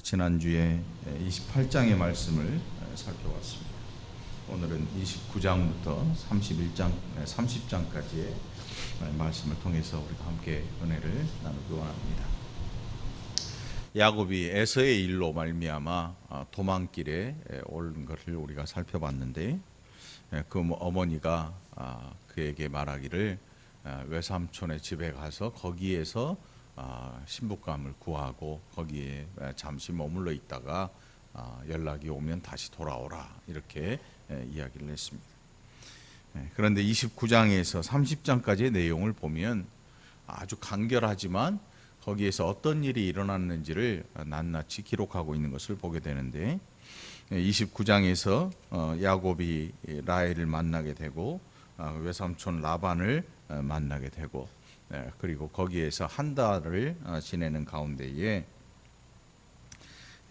지난주에 28장의 말씀을 살펴봤습니다. 오늘은 29장부터 30장까지의 말씀을 통해서 우리가 함께 은혜를 나누기 원합니다. 야곱이 에서의 일로 말미암아 도망길에 온 것을 우리가 살펴봤는데, 그 어머니가 그에게 말하기를 외삼촌의 집에 가서 거기에서 신부감을 구하고 거기에 잠시 머물러 있다가 연락이 오면 다시 돌아오라, 이렇게 이야기를 했습니다. 그런데 29장에서 30장까지의 내용을 보면 아주 간결하지만 거기에서 어떤 일이 일어났는지를 낱낱이 기록하고 있는 것을 보게 되는데, 29장에서 야곱이 라헬을 만나게 되고 외삼촌 라반을 만나게 되고, 그리고 거기에서 한 달을 지내는 가운데에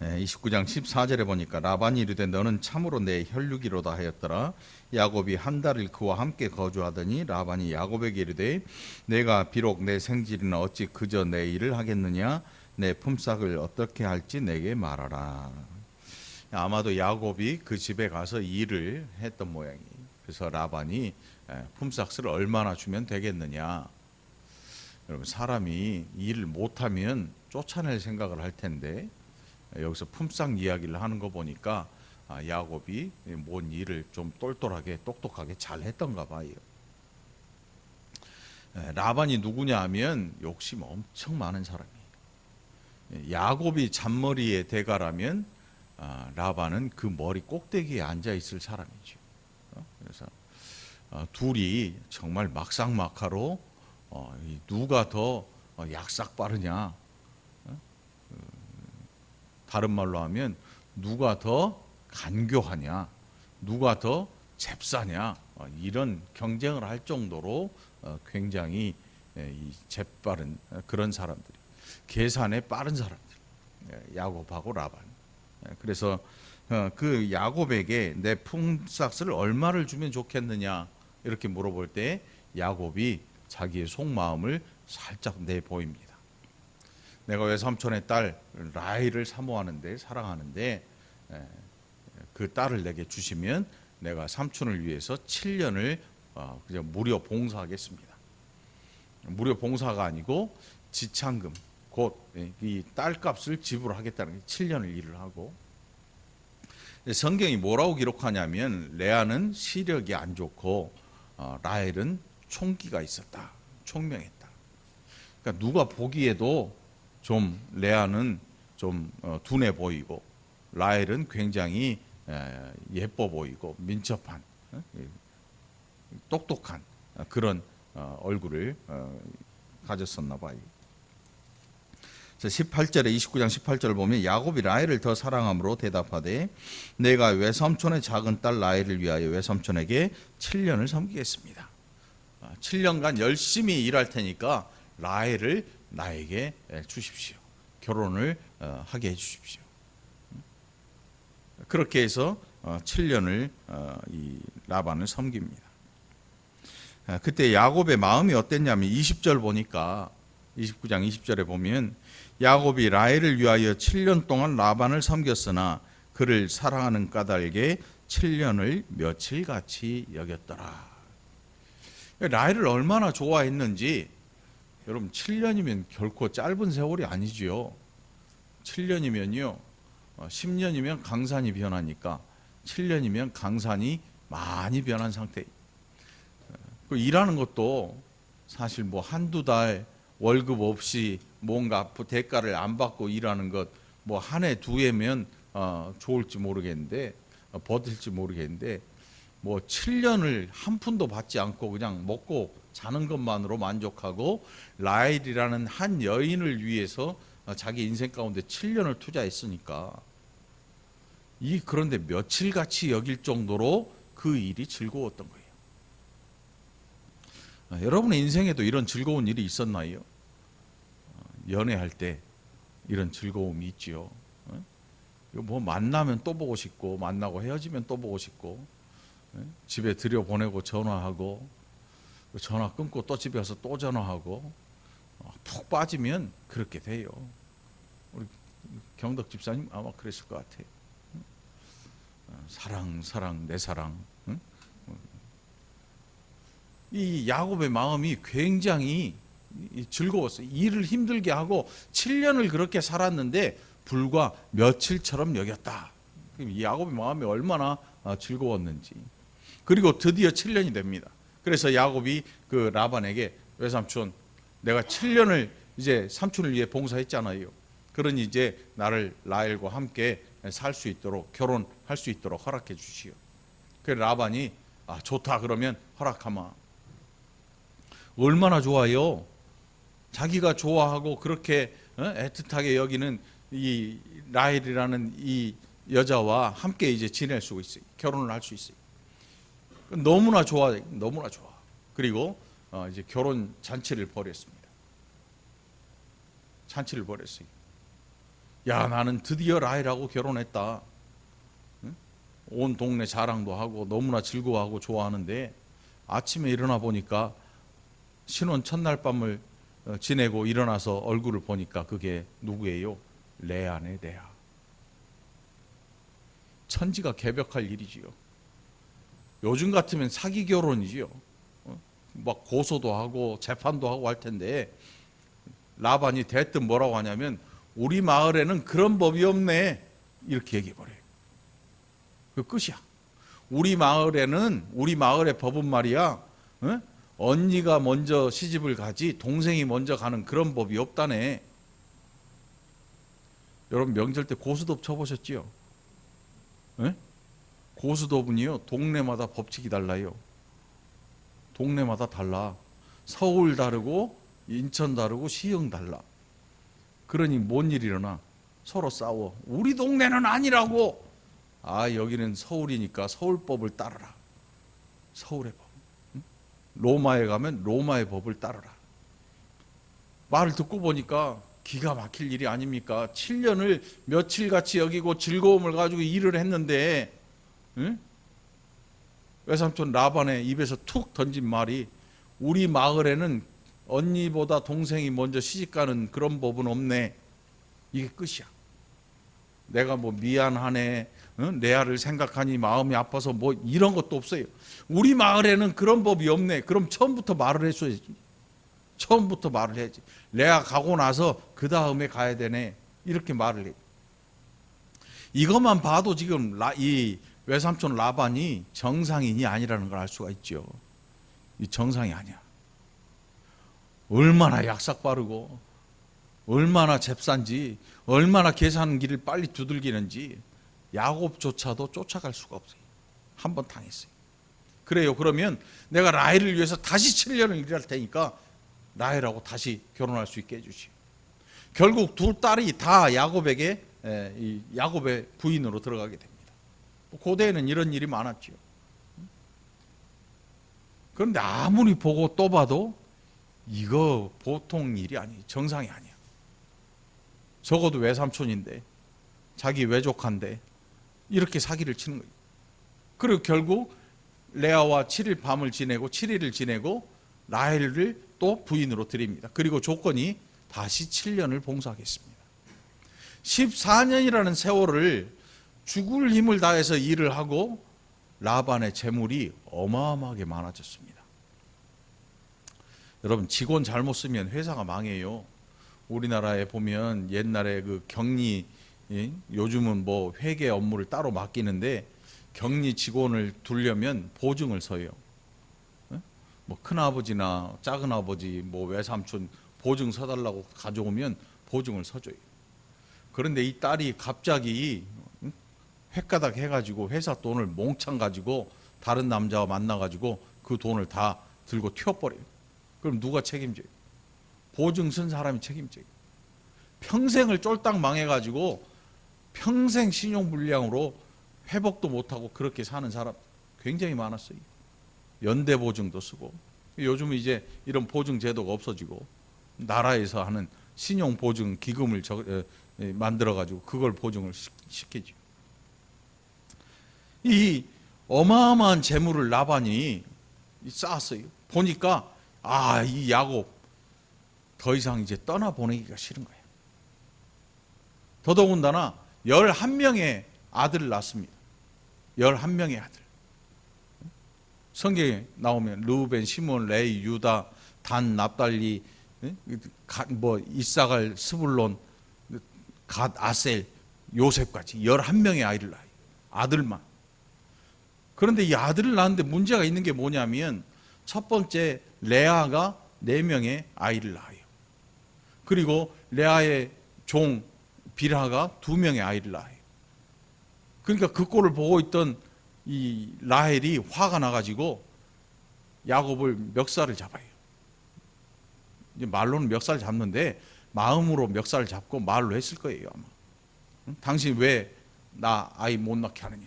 29장 14절에 보니까 라반이 이르되 너는 참으로 내 혈육이로다 하였더라. 야곱이 한 달을 그와 함께 거주하더니 라반이 야곱에게 이르되 내가 비록 내 생질이나 어찌 그저 내 일을 하겠느냐, 내 품삯을 어떻게 할지 내게 말하라. 아마도 야곱이 그 집에 가서 일을 했던 모양이에요. 그래서 라반이 품삯을 얼마나 주면 되겠느냐. 여러분, 사람이 일을 못하면 쫓아낼 생각을 할 텐데 여기서 품삯 이야기를 하는 거 보니까 야곱이 뭔 일을 좀 똘똘하게 똑똑하게 잘 했던가 봐요. 라반이 누구냐 하면 욕심 엄청 많은 사람이에요. 야곱이 잔머리의 대가라면 라반은 그 머리 꼭대기에 앉아 있을 사람이죠. 그래서 둘이 정말 막상막하로 누가 더 약삭 빠르냐, 다른 말로 하면 누가 더 간교하냐, 누가 더 잽싸냐, 이런 경쟁을 할 정도로 굉장히 재빠른 그런 사람들이, 계산에 빠른 사람들, 야곱하고 라반. 그래서 그 야곱에게 내 품삯을 얼마를 주면 좋겠느냐 이렇게 물어볼 때 야곱이 자기의 속마음을 살짝 내보입니다. 내가 외삼촌의 딸 라헬을 사모하는데, 사랑하는데 그 딸을 내게 주시면 내가 삼촌을 위해서 7년을 그냥 무료 봉사하겠습니다. 무료 봉사가 아니고 지참금, 곧 이 딸값을 지불하겠다는 게 7년을 일을 하고, 성경이 뭐라고 기록하냐면 레아는 시력이 안 좋고 라헬은 총기가 있었다, 총명했다. 그러니까 누가 보기에도 좀 레아는 좀 둔해 보이고 라헬은 굉장히 예뻐 보이고 민첩한, 똑똑한 그런 얼굴을 가졌었나 봐요. 18절에 29장 18절을 보면 야곱이 라헬을 더 사랑함으로 대답하되 내가 외삼촌의 작은 딸 라헬을 위하여 외삼촌에게 7년을 섬기겠습니다. 7년간 열심히 일할 테니까 라헬을 나에게 주십시오. 결혼을 하게 해주십시오. 그렇게 해서 7년을 이 라반을 섬깁니다. 그때 야곱의 마음이 어땠냐면 20절 보니까, 29장 20절에 보면 야곱이 라헬을 위하여 7년 동안 라반을 섬겼으나 그를 사랑하는 까닭에 7년을 며칠같이 여겼더라. 라헬을 얼마나 좋아했는지, 여러분 7년이면 결코 짧은 세월이 아니지요. 7년이면요 10년이면 강산이 변하니까 7년이면 강산이 많이 변한 상태. 일하는 것도 사실 뭐 한두 달 월급 없이 뭔가 대가를 안 받고 일하는 것, 뭐 한 해 두 해면 좋을지 모르겠는데, 버틸지 모르겠는데, 뭐 7년을 한 푼도 받지 않고 그냥 먹고 자는 것만으로 만족하고 라헬이라는 한 여인을 위해서 자기 인생 가운데 7년을 투자했으니까, 그런데 며칠같이 여길 정도로 그 일이 즐거웠던 거예요. 여러분의 인생에도 이런 즐거운 일이 있었나요? 연애할 때 이런 즐거움이 있지요. 뭐 만나면 또 보고 싶고, 만나고 헤어지면 또 보고 싶고, 집에 들여보내고 전화하고, 전화 끊고 또 집에 가서 또 전화하고, 푹 빠지면 그렇게 돼요. 우리 경덕 집사님 아마 그랬을 것 같아요. 사랑, 사랑, 내 사랑. 응? 이 야곱의 마음이 굉장히 즐거웠어요. 일을 힘들게 하고 7년을 그렇게 살았는데 불과 며칠처럼 여겼다. 이 야곱의 마음이 얼마나 즐거웠는지. 그리고 드디어 7년이 됩니다. 그래서 야곱이 그 라반에게 외삼촌, 내가 7년을 이제 삼촌을 위해 봉사했잖아요. 그러니 이제 나를 라헬과 함께 살 수 있도록, 결혼할 수 있도록 허락해 주시오. 그래서 라반이 좋다 그러면 허락하마. 얼마나 좋아요. 자기가 좋아하고 그렇게 애틋하게 여기는 이 라헬이라는 이 여자와 함께 이제 지낼 수 있어요. 결혼을 할 수 있어요. 너무나 좋아, 너무나 좋아. 그리고 이제 결혼 잔치를 벌였습니다. 잔치를 벌였어요. 야, 나는 드디어 라헬하고 결혼했다. 온 동네 자랑도 하고 너무나 즐거워하고 좋아하는데 아침에 일어나 보니까 신혼 첫날 밤을 지내고 일어나서 얼굴을 보니까 그게 누구예요? 레아네, 레아. 천지가 개벽할 일이지요. 요즘 같으면 사기 결혼이지요. 막 고소도 하고 재판도 하고 할 텐데 라반이 대뜸 뭐라고 하냐면 우리 마을에는 그런 법이 없네 이렇게 얘기해 버려요. 그 끝이야. 우리 마을의 법은 말이야, 언니가 먼저 시집을 가지 동생이 먼저 가는 그런 법이 없다네. 여러분 명절 때 고스톱 쳐보셨지요? 고스톱은요 동네마다 법칙이 달라요. 동네마다 달라. 서울 다르고 인천 다르고 시흥 달라. 그러니 뭔 일이 일어나? 서로 싸워. 우리 동네는 아니라고. 여기는 서울이니까 서울법을 따르라. 서울의 법. 로마에 가면 로마의 법을 따르라. 말을 듣고 보니까 기가 막힐 일이 아닙니까? 7년을 며칠같이 여기고 즐거움을 가지고 일을 했는데 외삼촌 라반의 입에서 툭 던진 말이 우리 마을에는 언니보다 동생이 먼저 시집가는 그런 법은 없네. 이게 끝이야. 내가 뭐 미안하네, 레아를 생각하니 마음이 아파서 뭐 이런 것도 없어요. 우리 마을에는 그런 법이 없네. 그럼 처음부터 말을 했어야지. 처음부터 말을 해야지. 레아 가고 나서 그 다음에 가야 되네. 이렇게 말을 해. 이것만 봐도 지금 이 외삼촌 라반이 정상인이 아니라는 걸 알 수가 있죠. 이 정상이 아니야. 얼마나 약삭 빠르고 얼마나 잽싼지 얼마나 계산기를 빨리 두들기는지 야곱조차도 쫓아갈 수가 없어요. 한번 당했어요. 그래요. 그러면 내가 라헬을 위해서 다시 7년을 일할 테니까 라헬하고 다시 결혼할 수 있게 해주시오. 결국 두 딸이 다 야곱에게 야곱의 부인으로 들어가게 됩니다. 고대에는 이런 일이 많았죠. 그런데 아무리 보고 또 봐도 이거 보통 일이 아니에요. 정상이 아니야. 적어도 외삼촌인데 자기 외조카인데 이렇게 사기를 치는 거예요. 그리고 결국 레아와 7일 밤을 지내고 7일을 지내고 라헬을 또 부인으로 드립니다. 그리고 조건이 다시 7년을 봉사하겠습니다. 14년이라는 세월을 죽을 힘을 다해서 일을 하고 라반의 재물이 어마어마하게 많아졌습니다. 여러분 직원 잘못 쓰면 회사가 망해요. 우리나라에 보면 옛날에 그 격리, 요즘은 뭐 회계 업무를 따로 맡기는데 격리 직원을 두려면 보증을 서요. 뭐 큰아버지나 작은아버지, 뭐 외삼촌 보증 서달라고 가져오면 보증을 서줘요. 그런데 이 딸이 갑자기 횟가닥 해가지고 회사 돈을 몽창 가지고 다른 남자와 만나가지고 그 돈을 다 들고 튀어버려요. 그럼 누가 책임져요? 보증 쓴 사람이 책임져요. 평생을 쫄딱 망해가지고 평생 신용불량으로 회복도 못하고 그렇게 사는 사람 굉장히 많았어요. 연대보증도 쓰고 요즘은 이제 이런 보증 제도가 없어지고 나라에서 하는 신용보증 기금을 만들어가지고 그걸 보증을 시키죠. 이 어마어마한 재물을 라반이 쌓았어요. 보니까 이 야곱 더 이상 이제 떠나보내기가 싫은 거예요. 더더군다나 11명의 아들을 낳습니다. 11명의 아들. 성경에 나오면 르우벤, 시몬, 레위, 유다, 단, 납달리, 이사갈, 스불론, 갓, 아셀, 요셉까지 11명의 아이를 낳아요. 아들만. 그런데 이 아들을 낳았는데 문제가 있는 게 뭐냐면 첫 번째 레아가 4명의 아이를 낳아요. 그리고 레아의 종 빌하가 2명의 아이를 낳아요. 그러니까 그 꼴을 보고 있던 이 라헬이 화가 나가지고 야곱을 멱살을 잡아요. 이제 말로는 멱살 잡는데 마음으로 멱살을 잡고 말로 했을 거예요 아마. 당신 왜 나 아이 못 낳게 하느냐.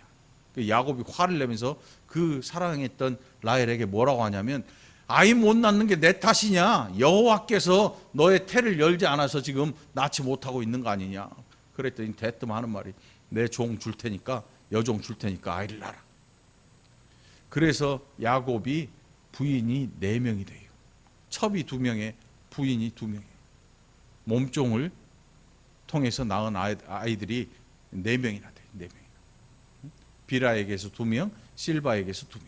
야곱이 화를 내면서 그 사랑했던 라헬에게 뭐라고 하냐면 아이 못 낳는 게 내 탓이냐. 여호와께서 너의 태를 열지 않아서 지금 낳지 못하고 있는 거 아니냐. 그랬더니 대뜸 하는 말이 내 종 줄 테니까 여종 줄 테니까 아이를 낳아라. 그래서 야곱이 부인이 4명이 돼요. 첩이 2명에 부인이 2명에 몸종을 통해서 낳은 아이들이 4명이나 돼요. 4명. 비라에게서 2명, 실바에게서 2명.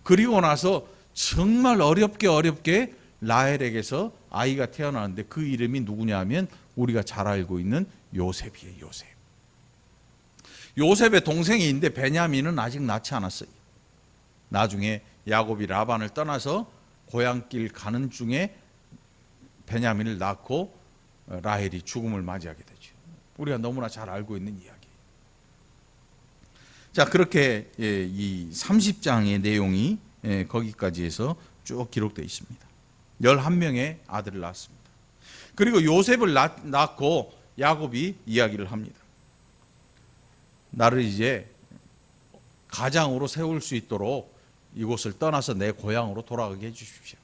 그리고 나서 정말 어렵게 라헬에게서 아이가 태어나는데 그 이름이 누구냐 하면 우리가 잘 알고 있는 요셉이에요. 요셉. 요셉의 동생이 있는데 베냐민은 아직 낳지 않았어요. 나중에 야곱이 라반을 떠나서 고향길 가는 중에 베냐민을 낳고 라헬이 죽음을 맞이하게 되죠. 우리가 너무나 잘 알고 있는 이야기. 자, 그렇게 이 30장의 내용이 거기까지 해서 쭉 기록되어 있습니다. 11명의 아들을 낳았습니다. 그리고 요셉을 낳고 야곱이 이야기를 합니다. 나를 이제 가장으로 세울 수 있도록 이곳을 떠나서 내 고향으로 돌아가게 해주십시오.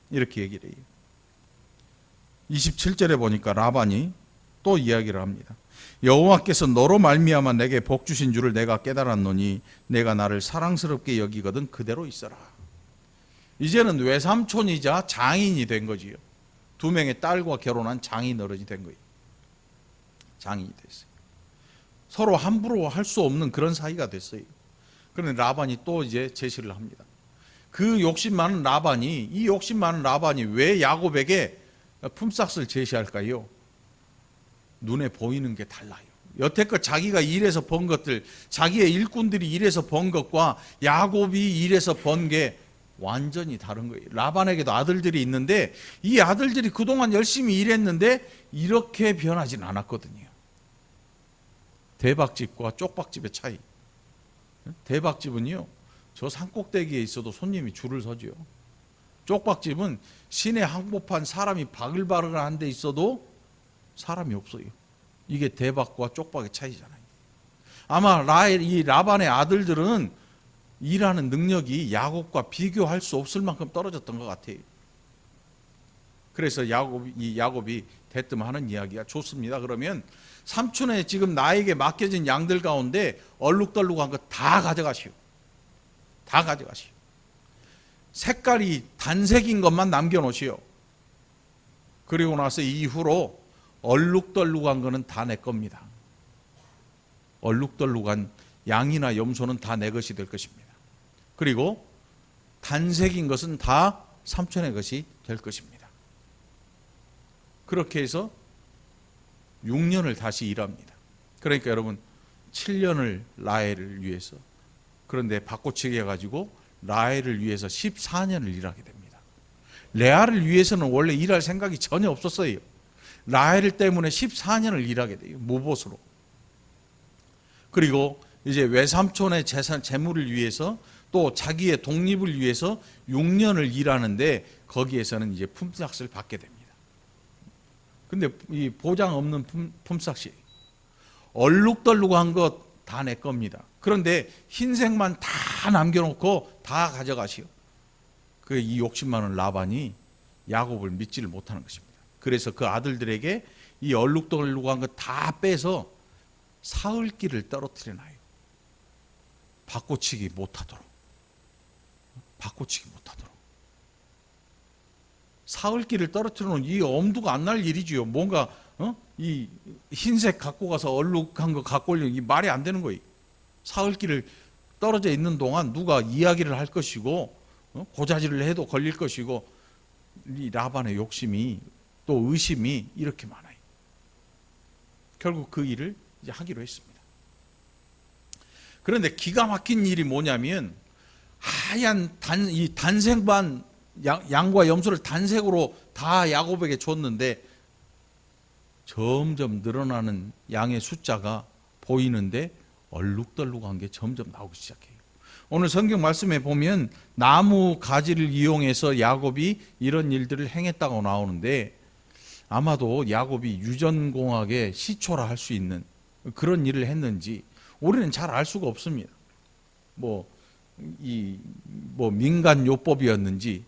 이렇게 얘기를 해요. 27절에 보니까 라반이 또 이야기를 합니다. 여호와께서 너로 말미암아 내게 복 주신 줄을 내가 깨달았노니 내가 나를 사랑스럽게 여기거든 그대로 있어라. 이제는 외삼촌이자 장인이 된 거지요. 2명의 딸과 결혼한 장인 어른이 된 거예요. 장인이 됐어요. 서로 함부로 할 수 없는 그런 사이가 됐어요. 그런데 라반이 또 이제 제시를 합니다. 이 욕심 많은 라반이 왜 야곱에게 품삯을 제시할까요? 눈에 보이는 게 달라요. 여태껏 자기가 일해서 번 것들, 자기의 일꾼들이 일해서 번 것과 야곱이 일해서 번 게 완전히 다른 거예요. 라반에게도 아들들이 있는데 이 아들들이 그동안 열심히 일했는데 이렇게 변하진 않았거든요. 대박집과 쪽박집의 차이. 대박집은요, 저 산꼭대기에 있어도 손님이 줄을 서죠. 쪽박집은 시내 한복판 사람이 바글바글한 데 있어도 사람이 없어요. 이게 대박과 쪽박의 차이잖아요. 아마 이 라반의 아들들은 일하는 능력이 야곱과 비교할 수 없을 만큼 떨어졌던 것 같아요. 그래서 야곱이 대뜸 하는 이야기가 좋습니다. 그러면 삼촌의 지금 나에게 맡겨진 양들 가운데 얼룩덜룩한 거 다 가져가시오. 다 가져가시오. 색깔이 단색인 것만 남겨놓으시오. 그리고 나서 이후로 얼룩덜룩한 거는 다 내 겁니다. 얼룩덜룩한 양이나 염소는 다 내 것이 될 것입니다. 그리고 단색인 것은 다 삼촌의 것이 될 것입니다. 그렇게 해서 6년을 다시 일합니다. 그러니까 여러분 7년을 라헬을 위해서, 그런데 바꿔치기 해가지고 라헬을 위해서 14년을 일하게 됩니다. 레아를 위해서는 원래 일할 생각이 전혀 없었어요. 라헬 때문에 14년을 일하게 돼요. 무보수로. 그리고 이제 외삼촌의 재물을 위해서 또 자기의 독립을 위해서 6년을 일하는데 거기에서는 이제 품삯을 받게 됩니다. 근데 이 보장 없는 품삯이 얼룩덜룩한 것 다 내 겁니다. 그런데 흰색만 다 남겨놓고 다 가져가시오. 이 욕심 많은 라반이 야곱을 믿지를 못하는 것입니다. 그래서 그 아들들에게 이 얼룩덜룩한 것 다 빼서 사흘길을 떨어뜨려놔요. 바꿔치기 못하도록. 사흘길을 떨어뜨려 놓은 이 엄두가 안 날 일이지요. 뭔가 이 흰색 갖고 가서 얼룩한 거 갖고 오려는 이 말이 안 되는 거예요. 사흘길을 떨어져 있는 동안 누가 이야기를 할 것이고 고자질을 해도 걸릴 것이고, 이 라반의 욕심이 또 의심이 이렇게 많아요. 결국 그 일을 이제 하기로 했습니다. 그런데 기가 막힌 일이 뭐냐면, 하얀 이 단색만 양과 염소를 단색으로 다 야곱에게 줬는데 점점 늘어나는 양의 숫자가 보이는데 얼룩덜룩한 게 점점 나오기 시작해요. 오늘 성경 말씀에 보면 나무 가지를 이용해서 야곱이 이런 일들을 행했다고 나오는데, 아마도 야곱이 유전공학의 시초라 할 수 있는 그런 일을 했는지 우리는 잘 알 수가 없습니다. 뭐 민간 요법이었는지,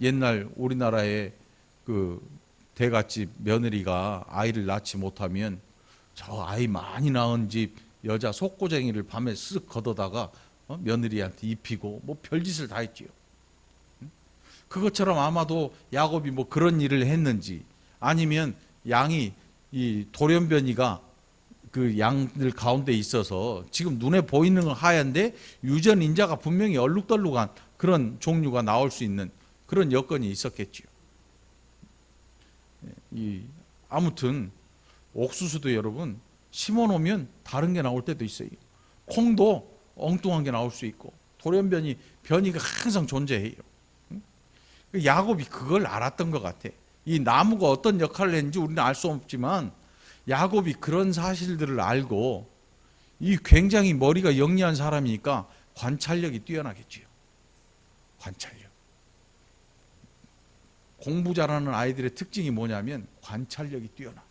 옛날 우리나라의 그 대갓집 며느리가 아이를 낳지 못하면 저 아이 많이 낳은 집 여자 속고쟁이를 밤에 쓱 걷어다가 며느리한테 입히고 뭐 별짓을 다 했지요. 그것처럼 아마도 야곱이 뭐 그런 일을 했는지, 아니면 양이 이 돌연변이가 그 양들 가운데 있어서 지금 눈에 보이는 건 하얀데 유전인자가 분명히 얼룩덜룩한 그런 종류가 나올 수 있는 그런 여건이 있었겠지요. 아무튼 옥수수도 여러분 심어놓으면 다른 게 나올 때도 있어요. 콩도 엉뚱한 게 나올 수 있고, 변이가 항상 존재해요. 야곱이 그걸 알았던 것 같아. 이 나무가 어떤 역할을 했는지 우리는 알 수 없지만 야곱이 그런 사실들을 알고, 이 굉장히 머리가 영리한 사람이니까 관찰력이 뛰어나겠지요. 관찰력. 공부 잘하는 아이들의 특징이 뭐냐면 관찰력이 뛰어나.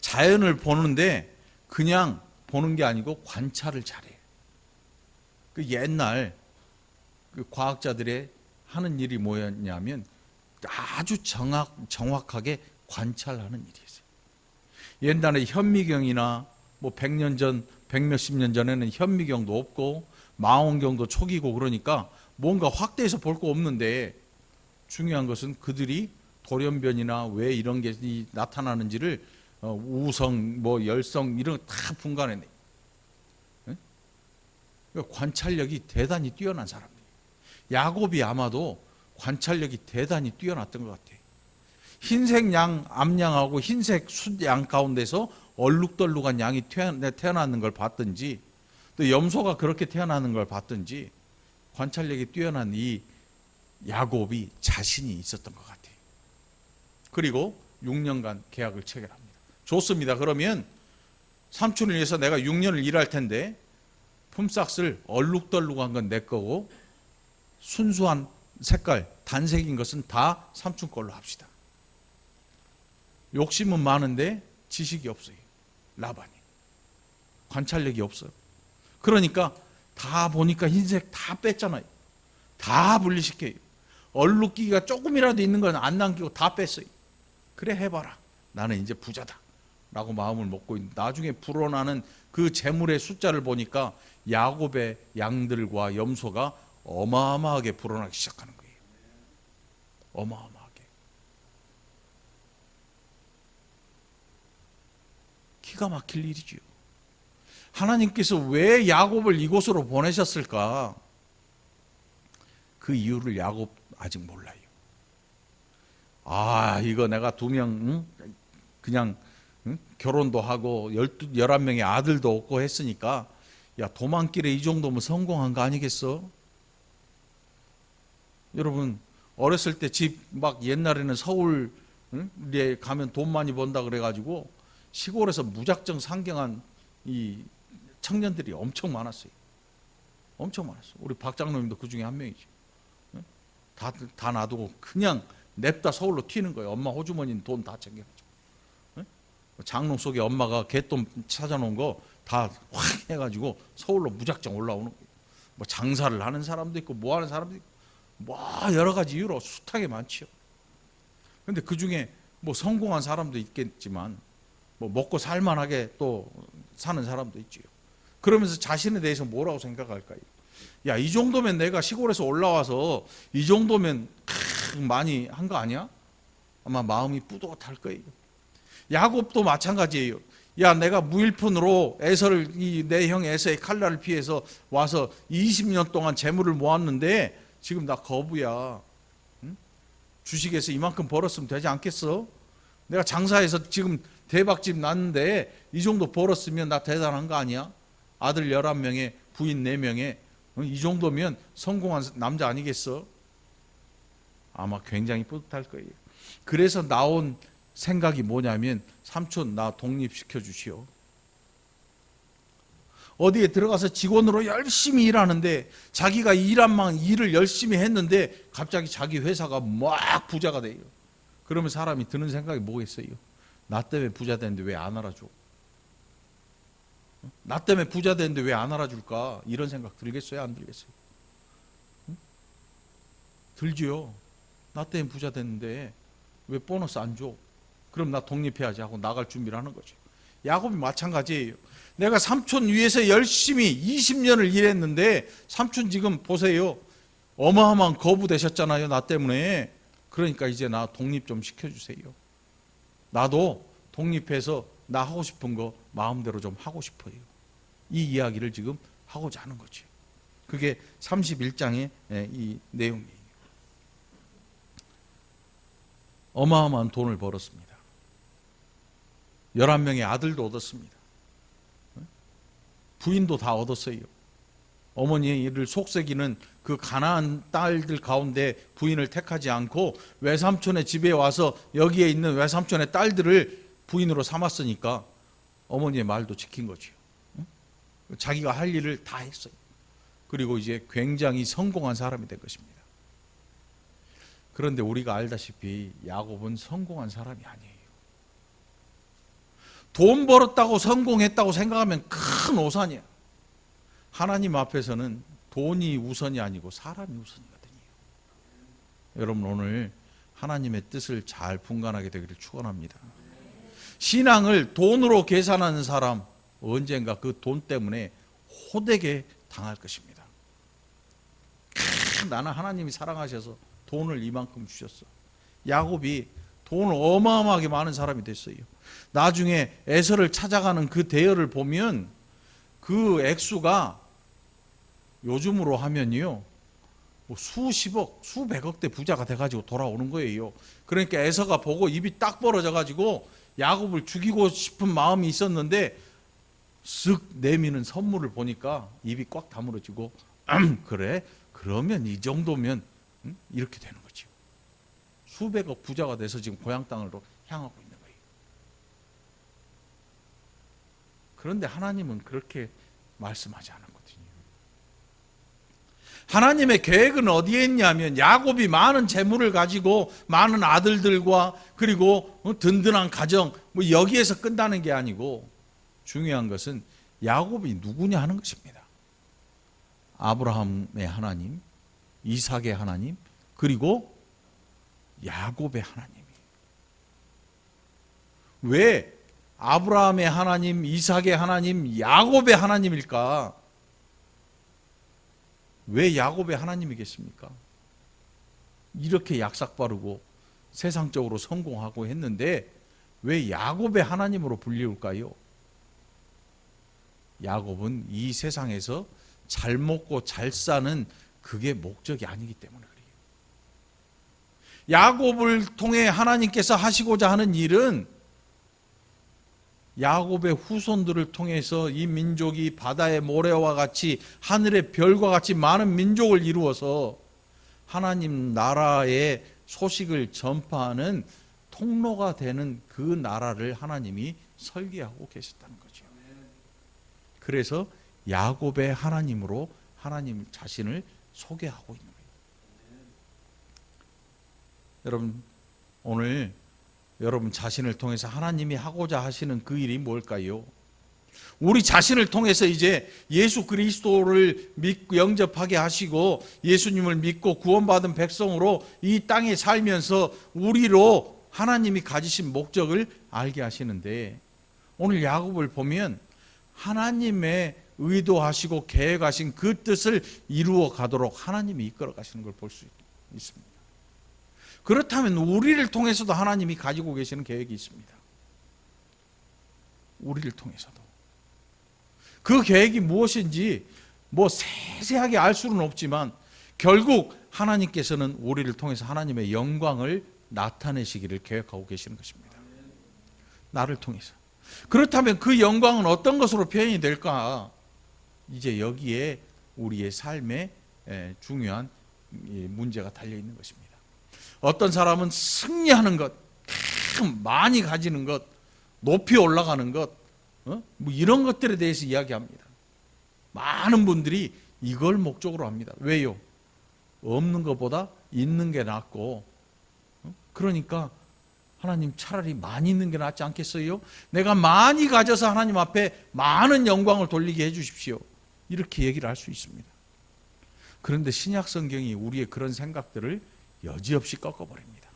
자연을 보는데 그냥 보는 게 아니고 관찰을 잘해. 그 옛날 그 과학자들의 하는 일이 뭐였냐면 아주 정확하게 관찰하는 일이었어요. 옛날에 현미경이나 뭐 100년 전, 100몇십 년 전에는 현미경도 없고 망원경도 초기고, 그러니까 뭔가 확대해서 볼 거 없는데, 중요한 것은 그들이 돌연변이나 왜 이런 게 나타나는지를 우성, 뭐 열성 이런 거 다 분간해내. 그러니까 관찰력이 대단히 뛰어난 사람이에요. 야곱이 아마도 관찰력이 대단히 뛰어났던 것 같아요. 흰색 양 암양하고 흰색 숫양 가운데서 얼룩덜룩한 양이 태어나는 걸 봤든지, 또 염소가 그렇게 태어나는 걸 봤든지, 관찰력이 뛰어난 이 야곱이 자신이 있었던 것 같아요. 그리고 6년간 계약을 체결합니다. 좋습니다. 그러면 삼촌을 위해서 내가 6년을 일할 텐데 품삯을 얼룩덜룩한 건 내 거고 순수한 색깔, 단색인 것은 다 삼촌 걸로 합시다. 욕심은 많은데 지식이 없어요. 라반이. 관찰력이 없어요. 그러니까 다 보니까 흰색 다 뺐잖아요. 다 분리시켜요. 얼룩기가 조금이라도 있는 건 안 남기고 다 뺐어요. 그래 해봐라. 나는 이제 부자다 라고 마음을 먹고 있는, 나중에 불어나는 그 재물의 숫자를 보니까 야곱의 양들과 염소가 어마어마하게 불어나기 시작하는 거예요. 어마어마하게. 기가 막힐 일이지요. 하나님께서 왜 야곱을 이곳으로 보내셨을까? 그 이유를 야곱 아직 몰라요. 이거 내가 2명 그냥 결혼도 하고 11명의 아들도 얻고 했으니까, 야, 도망길에 이 정도면 성공한 거 아니겠어? 여러분, 어렸을 때 집 막 옛날에는 서울에 가면 돈 많이 번다 그래가지고 시골에서 무작정 상경한 이 청년들이 엄청 많았어요. 엄청 많았어요. 우리 박 장로님도 그 중에 한 명이죠. 다 놔두고 그냥 냅다 서울로 튀는 거예요. 엄마 호주머니는 돈 다 챙겨가지고. 장롱 속에 엄마가 개돈 찾아놓은 거 다 확 해가지고 서울로 무작정 올라오는 거예요. 뭐 장사를 하는 사람도 있고 뭐 하는 사람도 있고 뭐 여러 가지 이유로 숱하게 많지요. 근데 그 중에 뭐 성공한 사람도 있겠지만 뭐 먹고 살만하게 또 사는 사람도 있지요. 그러면서 자신에 대해서 뭐라고 생각할까요? 야, 이 정도면 내가 시골에서 올라와서 이 정도면 많이 한 거 아니야? 아마 마음이 뿌듯할 거예요. 야곱도 마찬가지예요. 야, 내가 무일푼으로 에서를, 내 형 에서의 칼날을 피해서 와서 20년 동안 재물을 모았는데 지금 나 거부야. 응? 주식에서 이만큼 벌었으면 되지 않겠어? 내가 장사해서 지금 대박집 났는데 이 정도 벌었으면 나 대단한 거 아니야? 아들 11명에 부인 4명에 이 정도면 성공한 남자 아니겠어? 아마 굉장히 뿌듯할 거예요. 그래서 나온 생각이 뭐냐면, 삼촌 나 독립시켜 주시오. 어디에 들어가서 직원으로 열심히 일하는데 자기가 일한 만큼 일을 열심히 했는데 갑자기 자기 회사가 막 부자가 돼요. 그러면 사람이 드는 생각이 뭐겠어요? 나 때문에 부자 됐는데 왜 안 알아줘? 나 때문에 부자 됐는데 왜 안 알아줄까? 이런 생각 들겠어요? 안 들겠어요? 들지요. 나 때문에 부자 됐는데 왜 보너스 안 줘? 그럼 나 독립해야지 하고 나갈 준비를 하는 거죠. 야곱이 마찬가지예요. 내가 삼촌 위해서 열심히 20년을 일했는데 삼촌 지금 보세요. 어마어마한 거부 되셨잖아요. 나 때문에. 그러니까 이제 나 독립 좀 시켜주세요. 나도 독립해서 나 하고 싶은 거 마음대로 좀 하고 싶어요. 이 이야기를 지금 하고자 하는 거죠. 그게 31장의 이 내용이에요. 어마어마한 돈을 벌었습니다. 11명의 아들도 얻었습니다. 부인도 다 얻었어요. 어머니의 일을 속삭이는 그 가난한 딸들 가운데 부인을 택하지 않고 외삼촌의 집에 와서 여기에 있는 외삼촌의 딸들을 부인으로 삼았으니까 어머니의 말도 지킨 거죠. 자기가 할 일을 다 했어요. 그리고 이제 굉장히 성공한 사람이 된 것입니다. 그런데 우리가 알다시피 야곱은 성공한 사람이 아니에요. 돈 벌었다고 성공했다고 생각하면 큰 오산이야. 하나님 앞에서는 돈이 우선이 아니고 사람이 우선이거든요. 여러분 오늘 하나님의 뜻을 잘 분간하게 되기를 축원합니다. 신앙을 돈으로 계산하는 사람 언젠가 그 돈 때문에 호되게 당할 것입니다. 나는 하나님이 사랑하셔서 돈을 이만큼 주셨어. 야곱이 돈을 어마어마하게 많은 사람이 됐어요. 나중에 에서를 찾아가는 그 대열을 보면 그 액수가 요즘으로 하면요 뭐 수십억, 수백억대 부자가 돼가지고 돌아오는 거예요. 그러니까 에서가 보고 입이 딱 벌어져가지고 야곱을 죽이고 싶은 마음이 있었는데 쓱 내미는 선물을 보니까 입이 꽉 다물어지고 그래? 그러면 이 정도면 이렇게 되는 거죠. 수백억 부자가 돼서 지금 고향 땅으로 향하고 있는 거예요. 그런데 하나님은 그렇게 말씀하지 않았거든요. 하나님의 계획은 어디에 있냐면 야곱이 많은 재물을 가지고 많은 아들들과 그리고 든든한 가정 뭐 여기에서 끝나는 게 아니고 중요한 것은 야곱이 누구냐 하는 것입니다. 아브라함의 하나님, 이삭의 하나님, 그리고 야곱의 하나님이에요. 왜 아브라함의 하나님, 이삭의 하나님, 야곱의 하나님일까? 왜 야곱의 하나님이겠습니까? 이렇게 약삭빠르고 세상적으로 성공하고 했는데 왜 야곱의 하나님으로 불리울까요? 야곱은 이 세상에서 잘 먹고 잘 사는 그게 목적이 아니기 때문에 그래요. 야곱을 통해 하나님께서 하시고자 하는 일은 야곱의 후손들을 통해서 이 민족이 바다의 모래와 같이 하늘의 별과 같이 많은 민족을 이루어서 하나님 나라의 소식을 전파하는 통로가 되는 그 나라를 하나님이 설계하고 계셨다는 거죠. 그래서 야곱의 하나님으로 하나님 자신을 소개하고 있는 거예요. 여러분 오늘 여러분 자신을 통해서 하나님이 하고자 하시는 그 일이 뭘까요? 우리 자신을 통해서 이제 예수 그리스도를 믿고 영접하게 하시고 예수님을 믿고 구원받은 백성으로 이 땅에 살면서 우리로 하나님이 가지신 목적을 알게 하시는데 오늘 야곱을 보면 하나님의 의도하시고 계획하신 그 뜻을 이루어 가도록 하나님이 이끌어 가시는 걸 볼 수 있습니다. 그렇다면 우리를 통해서도 하나님이 가지고 계시는 계획이 있습니다. 우리를 통해서도. 그 계획이 무엇인지 뭐 세세하게 알 수는 없지만 결국 하나님께서는 우리를 통해서 하나님의 영광을 나타내시기를 계획하고 계시는 것입니다. 나를 통해서. 그렇다면 그 영광은 어떤 것으로 표현이 될까? 이제 여기에 우리의 삶에 중요한 문제가 달려 있는 것입니다. 어떤 사람은 승리하는 것, 많이 가지는 것, 높이 올라가는 것, 뭐 이런 것들에 대해서 이야기합니다. 많은 분들이 이걸 목적으로 합니다. 왜요? 없는 것보다 있는 게 낫고, 그러니까 하나님 차라리 많이 있는 게 낫지 않겠어요? 내가 많이 가져서 하나님 앞에 많은 영광을 돌리게 해주십시오. 이렇게 얘기를 할 수 있습니다. 그런데 신약 성경이 우리의 그런 생각들을 여지없이 꺾어버립니다.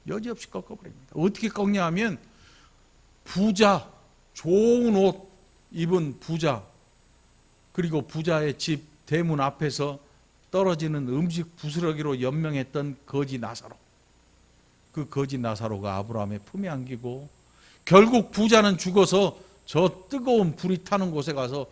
여지없이 꺾어버립니다. 어떻게 꺾냐 하면 부자, 좋은 옷 입은 부자, 그리고 부자의 집 대문 앞에서 떨어지는 음식 부스러기로 연명했던 거지 나사로, 그 거지 나사로가 아브라함의 품에 안기고 결국 부자는 죽어서 저 뜨거운 불이 타는 곳에 가서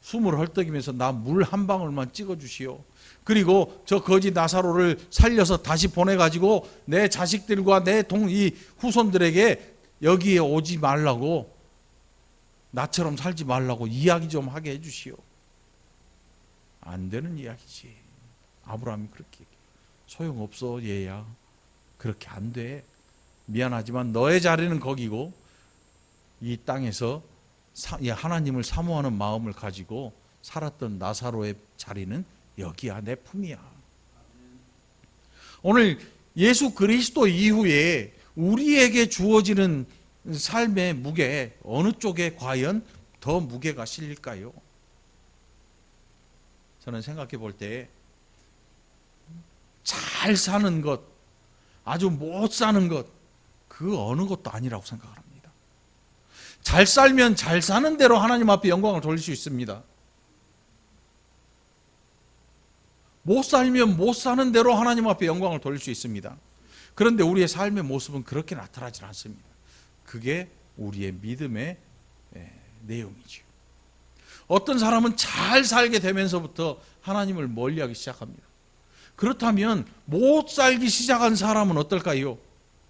숨을 헐떡이면서 나 물 한 방울만 찍어주시오. 그리고 저 거지 나사로를 살려서 다시 보내가지고 내 자식들과 내 이 후손들에게 여기에 오지 말라고, 나처럼 살지 말라고 이야기 좀 하게 해주시오. 안 되는 이야기지. 아브라함이 그렇게 얘기해. 소용없어 얘야. 그렇게 안 돼. 미안하지만 너의 자리는 거기고 이 땅에서 하나님을 사모하는 마음을 가지고 살았던 나사로의 자리는 여기야, 내 품이야. 오늘 예수 그리스도 이후에 우리에게 주어지는 삶의 무게, 어느 쪽에 과연 더 무게가 실릴까요? 저는 생각해 볼 때 잘 사는 것, 아주 못 사는 것, 그 어느 것도 아니라고 생각을 합니다. 잘 살면 잘 사는 대로 하나님 앞에 영광을 돌릴 수 있습니다. 못 살면 못 사는 대로 하나님 앞에 영광을 돌릴 수 있습니다. 그런데 우리의 삶의 모습은 그렇게 나타나지 않습니다. 그게 우리의 믿음의 내용이죠. 어떤 사람은 잘 살게 되면서부터 하나님을 멀리하기 시작합니다. 그렇다면 못 살기 시작한 사람은 어떨까요?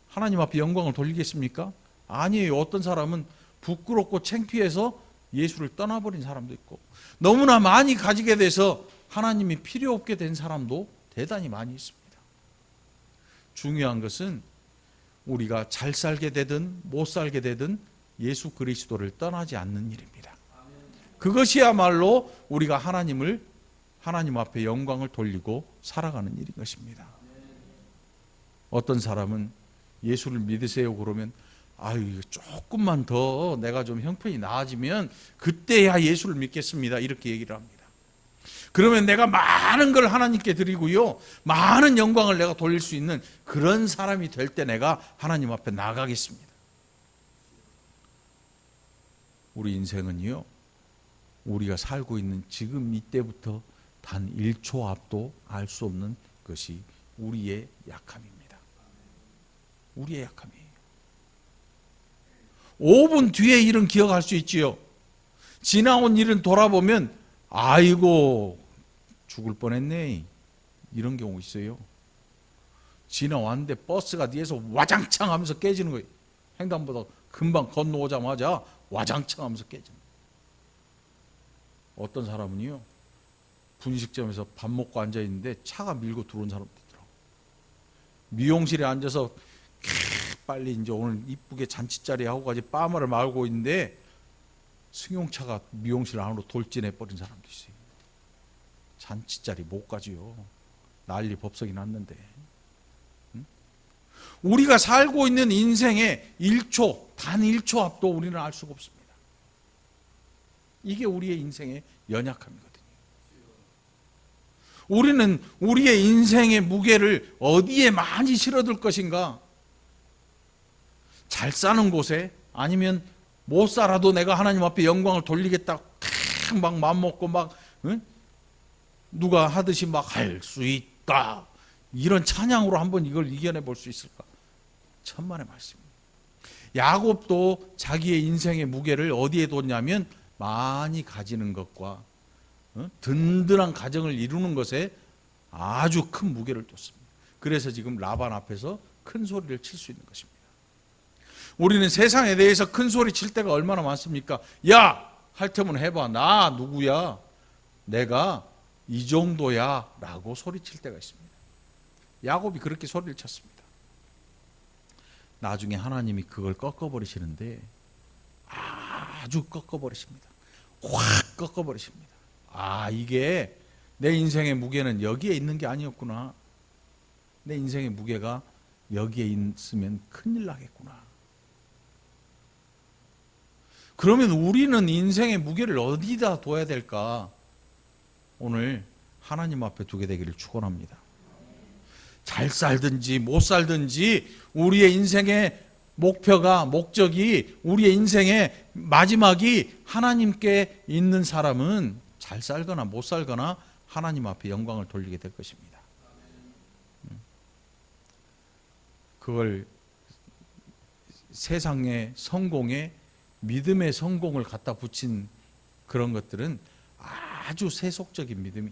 하나님 앞에 영광을 돌리겠습니까? 아니에요. 어떤 사람은 부끄럽고 창피해서 예수를 떠나버린 사람도 있고, 너무나 많이 가지게 돼서 하나님이 필요 없게 된 사람도 대단히 많이 있습니다. 중요한 것은 우리가 잘 살게 되든 못 살게 되든 예수 그리스도를 떠나지 않는 일입니다. 그것이야말로 우리가 하나님 앞에 영광을 돌리고 살아가는 일인 것입니다. 어떤 사람은 예수를 믿으세요 그러면 아유 조금만 더 내가 좀 형편이 나아지면 그때야 예수를 믿겠습니다, 이렇게 얘기를 합니다. 그러면 내가 많은 걸 하나님께 드리고요, 많은 영광을 내가 돌릴 수 있는 그런 사람이 될 때 내가 하나님 앞에 나가겠습니다. 우리 인생은요, 우리가 살고 있는 지금 이때부터 단 1초 앞도 알 수 없는 것이 우리의 약함입니다. 우리의 약함이에요. 5분 뒤의 일은 기억할 수 있지요. 지나온 일은 돌아보면 아이고 죽을 뻔했네, 이런 경우 있어요. 지나왔는데 버스가 뒤에서 와장창 하면서 깨지는 거예요. 횡단보도 금방 건너오자마자 와장창 하면서 깨지는 거예요. 어떤 사람은요, 분식점에서 밥 먹고 앉아있는데 차가 밀고 들어온 사람도 있더라고요. 미용실에 앉아서 빨리 이제 오늘 이쁘게 잔치자리 하고 가지 빠마를 말고 있는데 승용차가 미용실 안으로 돌진해 버린 사람도 있어요. 잔치자리 못 가지요. 난리 법석이 났는데. 우리가 살고 있는 인생의 1초, 단 1초 앞도 우리는 알 수가 없습니다. 이게 우리의 인생의 연약함이거든요. 우리는 우리의 인생의 무게를 어디에 많이 실어둘 것인가? 잘 사는 곳에, 아니면 못 살아도 내가 하나님 앞에 영광을 돌리겠다 막 맘먹고 막 누가 하듯이 막 할 수 있다, 이런 찬양으로 한번 이걸 이겨내 볼 수 있을까? 천만의 말씀입니다. 야곱도 자기의 인생의 무게를 어디에 뒀냐면 많이 가지는 것과 든든한 가정을 이루는 것에 아주 큰 무게를 뒀습니다. 그래서 지금 라반 앞에서 큰 소리를 칠 수 있는 것입니다. 우리는 세상에 대해서 큰 소리 칠 때가 얼마나 많습니까? 야! 할 테면 해봐. 나 누구야? 내가 이 정도야 라고 소리칠 때가 있습니다. 야곱이 그렇게 소리를 쳤습니다. 나중에 하나님이 그걸 꺾어버리시는데 아주 꺾어버리십니다. 확 꺾어버리십니다. 이게 내 인생의 무게는 여기에 있는 게 아니었구나. 내 인생의 무게가 여기에 있으면 큰일 나겠구나. 그러면 우리는 인생의 무게를 어디다 둬야 될까? 오늘 하나님 앞에 두게 되기를 축원합니다. 잘 살든지 못 살든지 우리의 인생의 목적이 우리의 인생의 마지막이 하나님께 있는 사람은 잘 살거나 못 살거나 하나님 앞에 영광을 돌리게 될 것입니다. 그걸 세상의 성공에 믿음의 성공을 갖다 붙인 그런 것들은 아주 세속적인 믿음이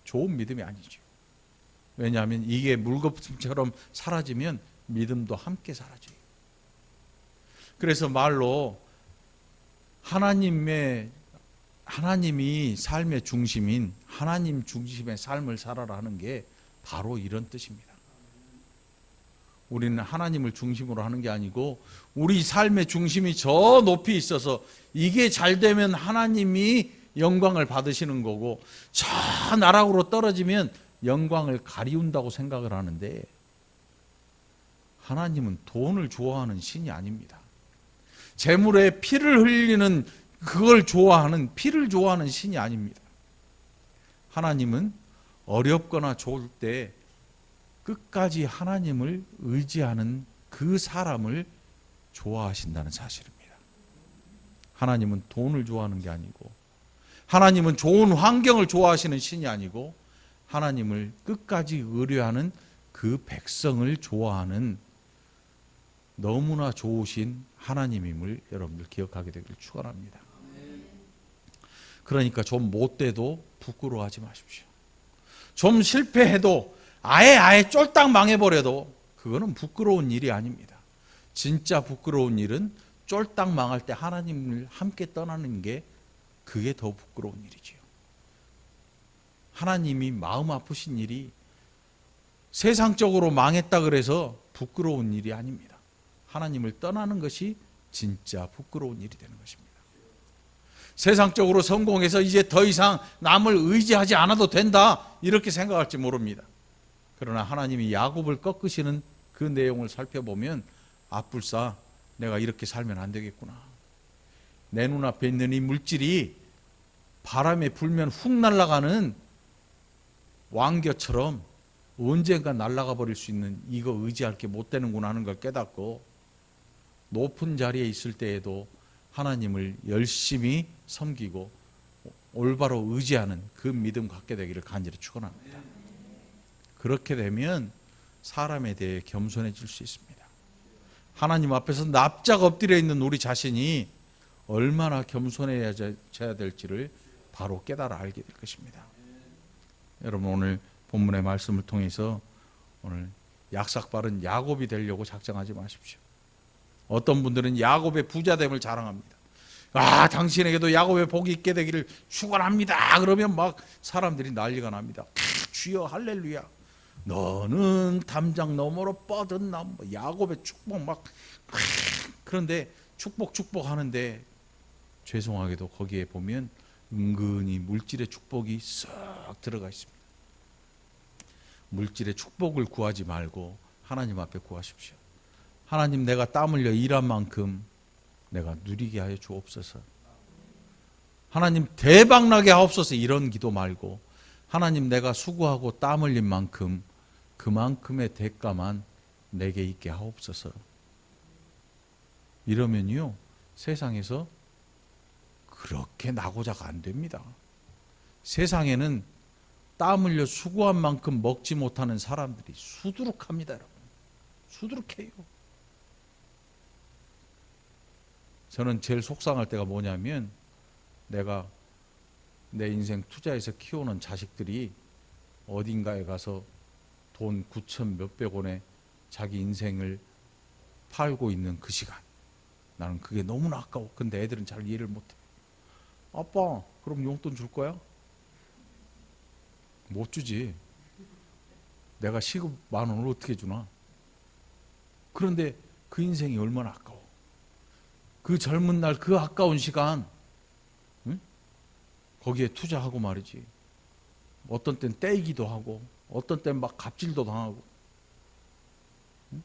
좋은 믿음이 아니죠. 왜냐하면 이게 물거품처럼 사라지면 믿음도 함께 사라져요. 그래서 말로 하나님이 삶의 중심인 하나님 중심의 삶을 살아라 하는 게 바로 이런 뜻입니다. 우리는 하나님을 중심으로 하는 게 아니고 우리 삶의 중심이 저 높이 있어서 이게 잘 되면 하나님이 영광을 받으시는 거고 저 나락으로 떨어지면 영광을 가리운다고 생각을 하는데 하나님은 돈을 좋아하는 신이 아닙니다. 재물에 피를 흘리는 그걸 좋아하는 피를 좋아하는 신이 아닙니다. 하나님은 어렵거나 좋을 때 끝까지 하나님을 의지하는 그 사람을 좋아하신다는 사실입니다. 하나님은 돈을 좋아하는 게 아니고 하나님은 좋은 환경을 좋아하시는 신이 아니고 하나님을 끝까지 의뢰하는 그 백성을 좋아하는 너무나 좋으신 하나님임을 여러분들 기억하게 되기를 축원합니다. 그러니까 좀 못돼도 부끄러워하지 마십시오. 좀 실패해도 아예 쫄딱 망해버려도 그거는 부끄러운 일이 아닙니다. 진짜 부끄러운 일은 쫄딱 망할 때 하나님을 함께 떠나는 게 그게 더 부끄러운 일이지요. 하나님이 마음 아프신 일이 세상적으로 망했다 그래서 부끄러운 일이 아닙니다. 하나님을 떠나는 것이 진짜 부끄러운 일이 되는 것입니다. 세상적으로 성공해서 이제 더 이상 남을 의지하지 않아도 된다 이렇게 생각할지 모릅니다. 그러나 하나님이 야곱을 꺾으시는 그 내용을 살펴보면 아뿔싸 내가 이렇게 살면 안 되겠구나. 내 눈앞에 있는 이 물질이 바람에 불면 훅 날아가는 왕겨처럼 언젠가 날아가 버릴 수 있는 이거 의지할 게 못 되는구나 하는 걸 깨닫고 높은 자리에 있을 때에도 하나님을 열심히 섬기고 올바로 의지하는 그 믿음 갖게 되기를 간절히 축원합니다. 그렇게 되면 사람에 대해 겸손해질 수 있습니다. 하나님 앞에서 납작 엎드려 있는 우리 자신이 얼마나 겸손해져야 될지를 바로 깨달아 알게 될 것입니다. 여러분 오늘 본문의 말씀을 통해서 오늘 약삭빠른 야곱이 되려고 작정하지 마십시오. 어떤 분들은 야곱의 부자됨을 자랑합니다. 당신에게도 야곱의 복이 있게 되기를 축원합니다. 그러면 막 사람들이 난리가 납니다. 주여 할렐루야. 너는 담장 너머로 뻗은 나무 야곱의 축복 막 그런데 축복 하는데 죄송하게도 거기에 보면 은근히 물질의 축복이 싹 들어가 있습니다. 물질의 축복을 구하지 말고 하나님 앞에 구하십시오. 하나님 내가 땀 흘려 일한 만큼 내가 누리게 하여 주옵소서. 하나님 대박나게 하옵소서. 이런 기도 말고 하나님 내가 수고하고 땀 흘린 만큼 그만큼의 대가만 내게 있게 하옵소서. 이러면요 세상에서 그렇게 나고자가 안 됩니다. 세상에는 땀 흘려 수고한 만큼 먹지 못하는 사람들이 수두룩합니다. 여러분 수두룩해요. 저는 제일 속상할 때가 뭐냐면 내가 내 인생 투자해서 키우는 자식들이 어딘가에 가서 돈 9천 몇백 원에 자기 인생을 팔고 있는 그 시간, 나는 그게 너무나 아까워. 근데 애들은 잘 이해를 못해. 아빠, 그럼 용돈 줄 거야? 못 주지. 내가 시급 10,000원을 어떻게 주나? 그런데 그 인생이 얼마나 아까워. 그 젊은 날 그 아까운 시간, 응? 거기에 투자하고 말이지. 어떤 땐 떼이기도 하고, 어떤 땐 막 갑질도 당하고. 응?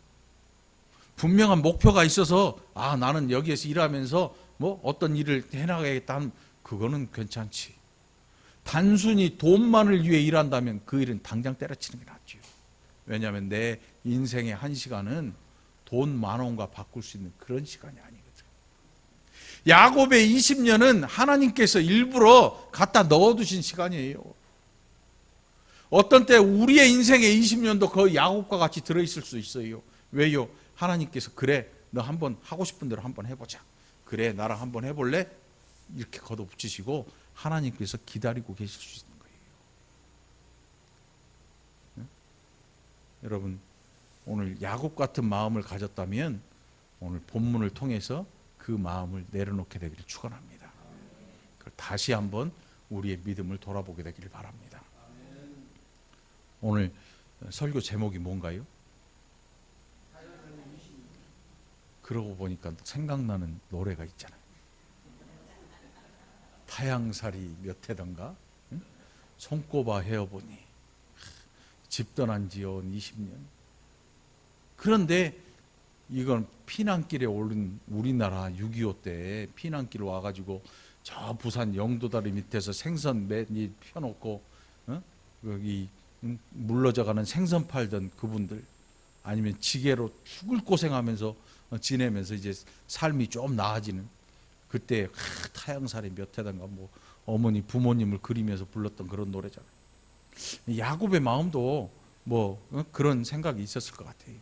분명한 목표가 있어서 나는 여기에서 일하면서 뭐 어떤 일을 해나가야겠다 하면 그거는 괜찮지. 단순히 돈만을 위해 일한다면 그 일은 당장 때려치는 게 낫죠. 왜냐하면 내 인생의 한 시간은 돈 10,000원과 바꿀 수 있는 그런 시간이 아니거든. 야곱의 20년은 하나님께서 일부러 갖다 넣어두신 시간이에요. 어떤 때 우리의 인생의 20년도 거의 야곱과 같이 들어있을 수 있어요. 왜요? 하나님께서 그래, 너 한번 하고 싶은 대로 한번 해보자. 그래, 나랑 한번 해볼래? 이렇게 걷어붙이시고 하나님께서 기다리고 계실 수 있는 거예요. 네? 여러분, 오늘 야곱 같은 마음을 가졌다면 오늘 본문을 통해서 그 마음을 내려놓게 되기를 축원합니다. 다시 한번 우리의 믿음을 돌아보게 되기를 바랍니다. 오늘 설교 제목이 뭔가요? 그러고 보니까 생각나는 노래가 있잖아요. 타향살이 몇 해던가? 응? 손꼽아 헤어보니 집 떠난 지온 20년. 그런데 이건 피난길에 오른 우리나라 6.25 때 피난길 와가지고 저 부산 영도다리 밑에서 생선 매일 펴놓고 여기 물러져가는 생선 팔던 그분들, 아니면 지게로 죽을 고생하면서 지내면서 이제 삶이 좀 나아지는 그때 타향살이 몇 해던가 뭐 어머니 부모님을 그리면서 불렀던 그런 노래잖아요. 야곱의 마음도 뭐 그런 생각이 있었을 것 같아요.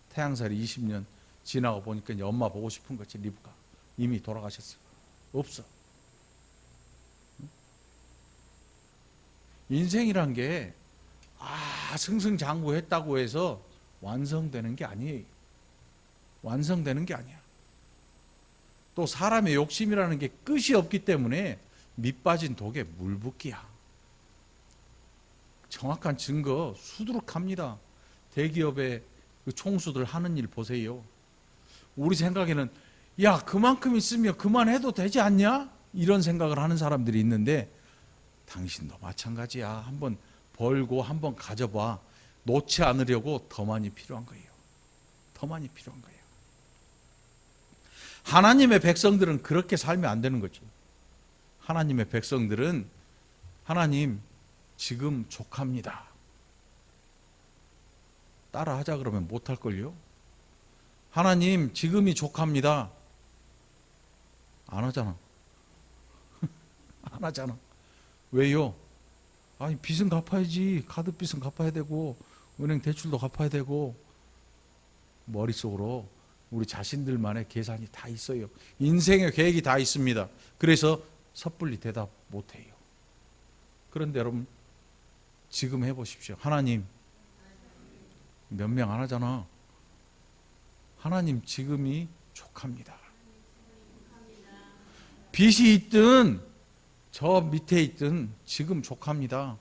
태양살이 20년 지나고 보니까 이제 엄마 보고 싶은 거지. 리브가 이미 돌아가셨어. 없어. 인생이란 게 승승장구했다고 해서 완성되는 게 아니에요. 완성되는 게 아니야. 또 사람의 욕심이라는 게 끝이 없기 때문에 밑 빠진 독에 물 붓기야. 정확한 증거 수두룩합니다. 대기업의 그 총수들 하는 일 보세요. 우리 생각에는 야, 그만큼 있으면 그만해도 되지 않냐? 이런 생각을 하는 사람들이 있는데 당신도 마찬가지야. 한번 벌고 한번 가져봐. 놓지 않으려고 더 많이 필요한 거예요. 더 많이 필요한 거예요. 하나님의 백성들은 그렇게 살면 안 되는 거죠. 하나님의 백성들은 하나님 지금 족합니다. 따라 하자 그러면 못할걸요? 하나님 지금이 족합니다. 안 하잖아. 안 하잖아. 왜요? 아니 빚은 갚아야지. 카드 빚은 갚아야 되고 은행 대출도 갚아야 되고. 머릿속으로 우리 자신들만의 계산이 다 있어요. 인생의 계획이 다 있습니다. 그래서 섣불리 대답 못해요. 그런데 여러분 지금 해보십시오. 하나님, 몇 명 안 하잖아. 하나님 지금이 족합니다. 빚이 있든 저 밑에 있든 지금 족합니다.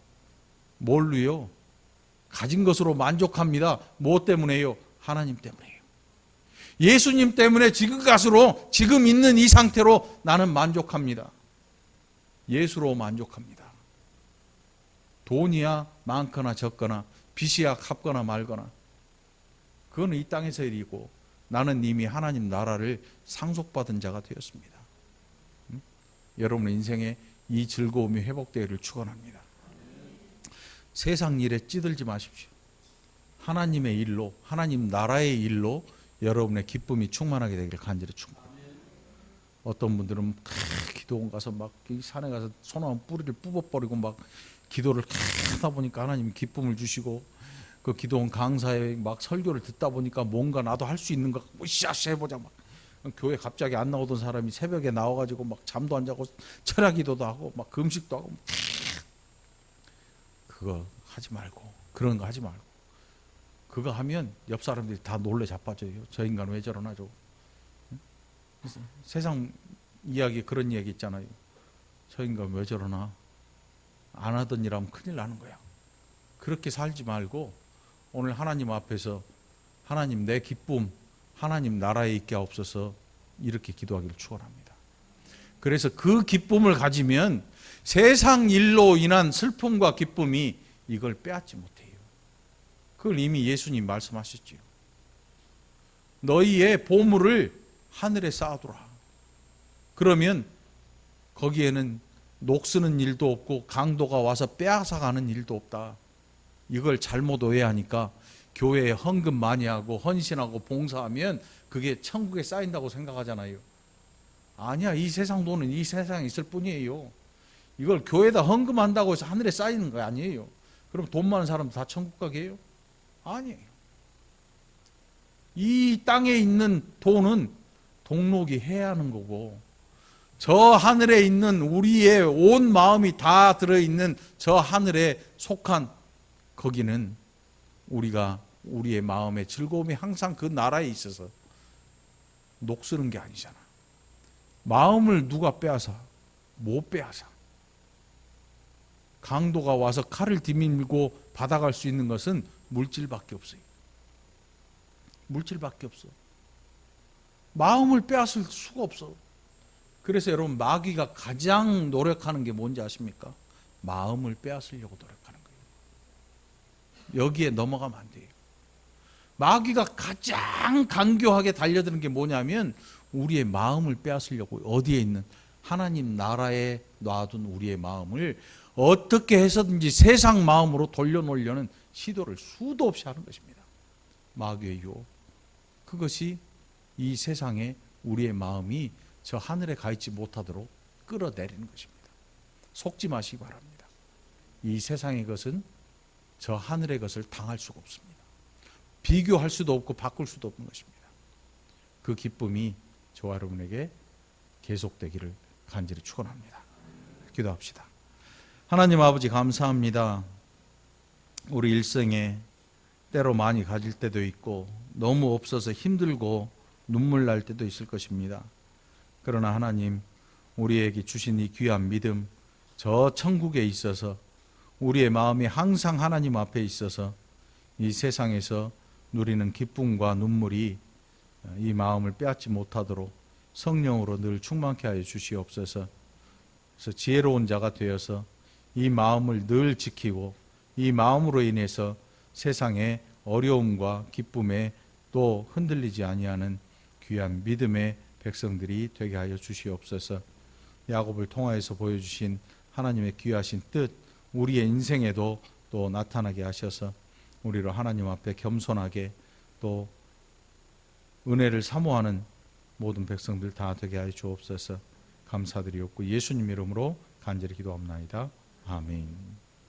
뭘로요? 가진 것으로 만족합니다. 뭐 때문에요? 하나님 때문에요. 예수님 때문에 지금 것으로 지금 있는 이 상태로 나는 만족합니다. 예수로 만족합니다. 돈이야 많거나 적거나 빚이야 갚거나 말거나 그건 이 땅에서 일이고 나는 이미 하나님 나라를 상속받은 자가 되었습니다. 여러분의 인생에 이 즐거움이 회복되기를 축원합니다. 세상 일에 찌들지 마십시오. 하나님의 일로, 하나님 나라의 일로 여러분의 기쁨이 충만하게 되기를 간절히 축원합니다. 어떤 분들은 기도원 가서 막 산에 가서 소나무 뿌리를 뽑아버리고 막 기도를 하다 보니까 하나님이 기쁨을 주시고, 그 기도원 강사에 막 설교를 듣다 보니까 뭔가 나도 할 수 있는 거 으쌰으쌰 해보자 막 교회 갑자기 안 나오던 사람이 새벽에 나와가지고 막 잠도 안 자고 철야기도도 하고 막 금식도 하고, 그거 하지 말고, 그런 거 하지 말고. 그거 하면 옆 사람들이 다 놀래 자빠져요. 저 인간 왜 저러나 저거. 세상 이야기, 그런 이야기 있잖아요. 저 인간 왜 저러나. 안 하던 일 하면 큰일 나는 거야. 그렇게 살지 말고 오늘 하나님 앞에서 하나님 내 기쁨, 하나님 나라에 있게 하옵소서, 이렇게 기도하기를 축원합니다. 그래서 그 기쁨을 가지면 세상 일로 인한 슬픔과 기쁨이 이걸 빼앗지 못해요. 그걸 이미 예수님 말씀하셨지요. 너희의 보물을 하늘에 쌓아두라. 그러면 거기에는 녹쓰는 일도 없고 강도가 와서 빼앗아가는 일도 없다. 이걸 잘못 오해하니까 교회에 헌금 많이 하고 헌신하고 봉사하면 그게 천국에 쌓인다고 생각하잖아요. 아니야. 이 세상 돈은 이 세상에 있을 뿐이에요. 이걸 교회에다 헌금한다고 해서 하늘에 쌓이는 거 아니에요. 그럼 돈 많은 사람 다 천국 가게요? 아니에요. 이 땅에 있는 돈은 동록이 해야 하는 거고, 저 하늘에 있는 우리의 온 마음이 다 들어있는 저 하늘에 속한 거기는 우리가 우리의 마음의 즐거움이 항상 그 나라에 있어서 녹쓰는 게 아니잖아. 마음을 누가 빼앗아? 못 빼앗아. 강도가 와서 칼을 디밀고 받아갈 수 있는 것은 물질밖에 없어요. 물질밖에 없어. 마음을 빼앗을 수가 없어. 그래서 여러분, 마귀가 가장 노력하는 게 뭔지 아십니까? 마음을 빼앗으려고 노력하는 거예요. 여기에 넘어가면 안 돼요. 마귀가 가장 간교하게 달려드는 게 뭐냐면 우리의 마음을 빼앗으려고, 어디에 있는 하나님 나라에 놔둔 우리의 마음을 어떻게 해서든지 세상 마음으로 돌려놓으려는 시도를 수도 없이 하는 것입니다. 마귀의 유혹. 그것이 이 세상에 우리의 마음이 저 하늘에 가 있지 못하도록 끌어내리는 것입니다. 속지 마시기 바랍니다. 이 세상의 것은 저 하늘의 것을 당할 수가 없습니다. 비교할 수도 없고 바꿀 수도 없는 것입니다. 그 기쁨이 저와 여러분에게 계속되기를 간절히 축원합니다. 기도합시다. 하나님 아버지, 감사합니다. 우리 일생에 때로 많이 가질 때도 있고 너무 없어서 힘들고 눈물 날 때도 있을 것입니다. 그러나 하나님, 우리에게 주신 이 귀한 믿음, 저 천국에 있어서 우리의 마음이 항상 하나님 앞에 있어서 이 세상에서 누리는 기쁨과 눈물이 이 마음을 빼앗지 못하도록 성령으로 늘 충만케 하여 주시옵소서. 그래서 지혜로운 자가 되어서 이 마음을 늘 지키고 이 마음으로 인해서 세상의 어려움과 기쁨에 또 흔들리지 아니하는 귀한 믿음의 백성들이 되게 하여 주시옵소서. 야곱을 통하여서 보여주신 하나님의 귀하신 뜻, 우리의 인생에도 또 나타나게 하셔서 우리로 하나님 앞에 겸손하게 또 은혜를 사모하는 모든 백성들 다 되게 하여 주옵소서. 감사드리옵고 예수님 이름으로 간절히 기도합나이다. 아멘.